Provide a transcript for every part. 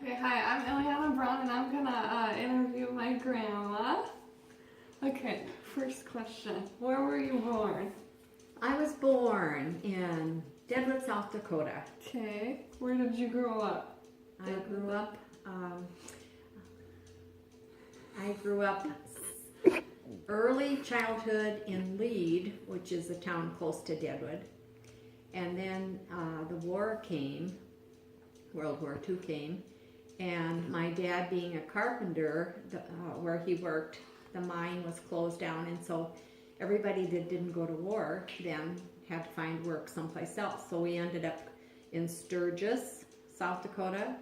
Okay, hi, I'm Ileana Brown and I'm gonna interview my grandma. Okay, first question. Where were you born? I was born in Deadwood, South Dakota. Okay, where did you grow up? I grew up early childhood in Lead, which is a town close to Deadwood. And then the war came, World War II came, and my dad being a carpenter, where he worked, the mine was closed down, and so everybody that didn't go to war then had to find work someplace else. So we ended up in Sturgis, South Dakota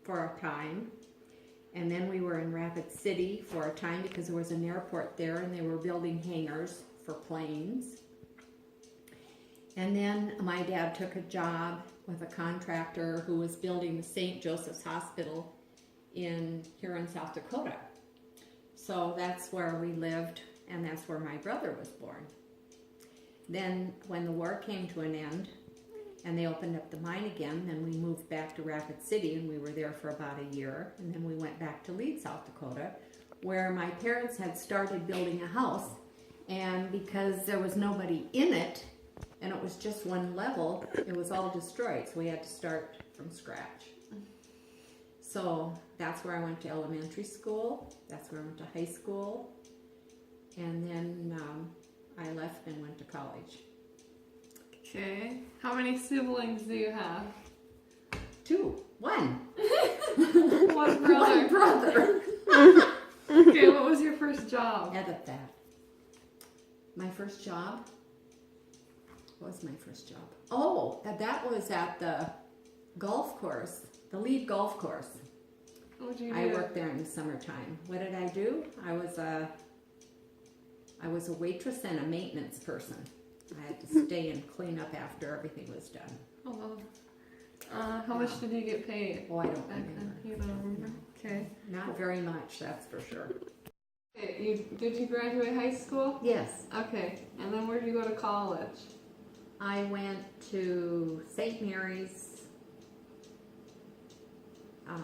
for a time. And then we were in Rapid City for a time because there was an airport there and they were building hangars for planes. And then my dad took a job with a contractor who was building the St. Joseph's Hospital here in South Dakota. So that's where we lived, and that's where my brother was born. Then when the war came to an end and they opened up the mine again, then we moved back to Rapid City, and we were there for about a year, and then we went back to Lead, South Dakota, where my parents had started building a house, and because there was nobody in it, and it was just one level, it was all destroyed, so we had to start from scratch. So that's where I went to elementary school, that's where I went to high school, and then I left and went to college. Okay, how many siblings do you have? One One brother. One brother. Okay, what was your first job? Edit that. My first job? What was my first job? Oh, that was at the golf course, the Lead golf course. What did you do? I worked there in the summertime. What did I do? I was a waitress and a maintenance person. I had to stay and clean up after everything was done. Oh, how much did you get paid? Oh, I don't back remember. then? You don't remember? Okay. Not very much, that's for sure. Okay, did you graduate high school? Yes. Okay, and then where did you go to college? I went to St. Mary's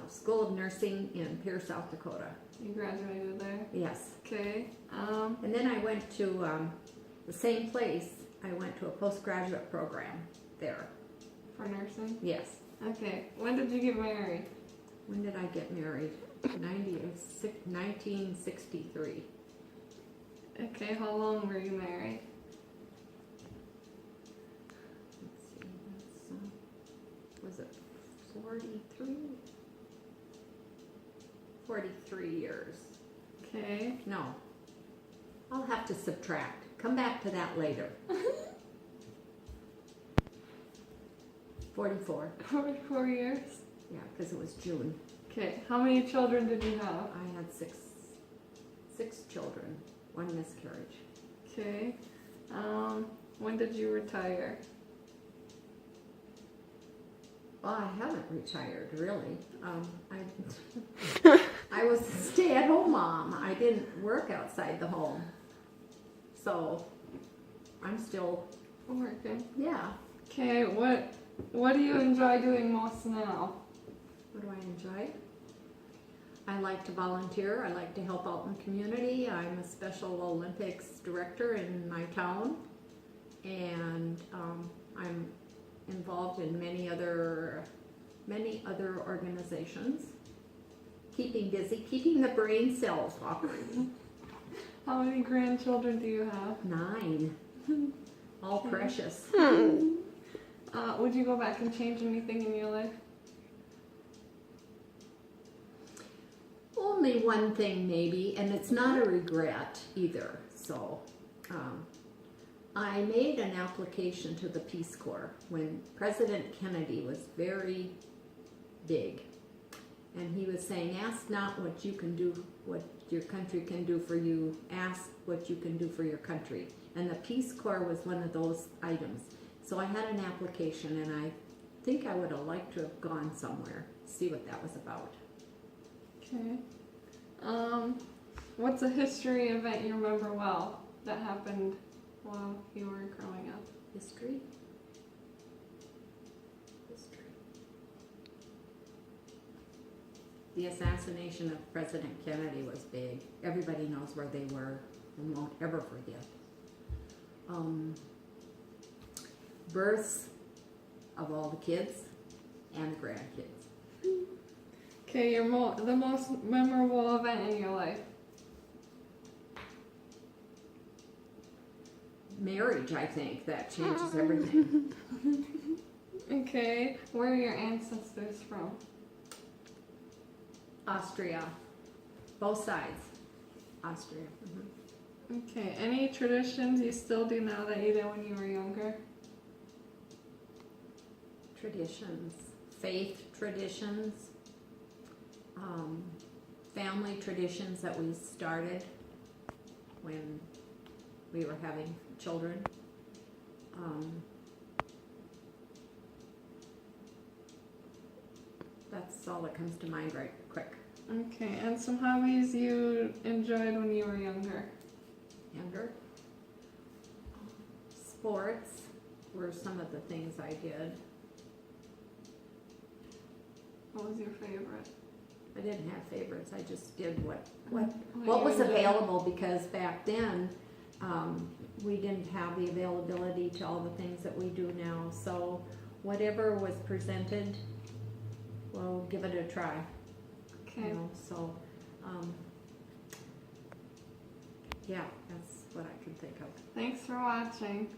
School of Nursing in Pierre, South Dakota. You graduated there? Yes. Okay. And then I went to the same place. I went to a postgraduate program there. For nursing? Yes. Okay. When did you get married? When did I get married? 1963. Okay, how long were you married? Let's see, was it 43? 43 years. Okay. No. I'll have to subtract. Come back to that later. 44. 44 years? Yeah, because it was June. Okay, how many children did you have? I had six children, one miscarriage. Okay. When did you retire? Well, I haven't retired, really. I was a stay-at-home mom. I didn't work outside the home. So, I'm still Working. yeah. Okay, what do you enjoy doing most now? What do I enjoy? I like to volunteer. I like to help out in the community. I'm a Special Olympics director in my town. And I'm involved in many other organizations. Keeping busy, keeping the brain cells operating. How many grandchildren do you have? 9. All precious. Would you go back and change anything in your life? Only one thing maybe, and it's not a regret either. So, I made an application to the Peace Corps when President Kennedy was very big. And he was saying, ask not what you can do, what your country can do for you, ask what you can do for your country. And the Peace Corps was one of those items. So I had an application, and I think I would have liked to have gone somewhere, see what that was about. Okay. What's a history event you remember well that happened while you were growing up? History? The assassination of President Kennedy was big. Everybody knows where they were and won't ever forget. Births of all the kids and the grandkids. Okay, the most memorable event in your life. Marriage, I think, that changes everything. Okay, where are your ancestors from? Austria. Both sides. Austria. Okay, any traditions you still do now that you did when you were younger? Traditions. Faith traditions. Family traditions that we started when we were having children. That's all that comes to mind right quick. Okay, and some hobbies you enjoyed when you were younger? Younger. Sports were some of the things I did. What was your favorite? I didn't have favorites. I just did what you was enjoyed. available, because back then we didn't have the availability to all the things that we do now. So whatever was presented, we'll give it a try. Okay. You know, so yeah, that's what I can think of. Thanks for watching.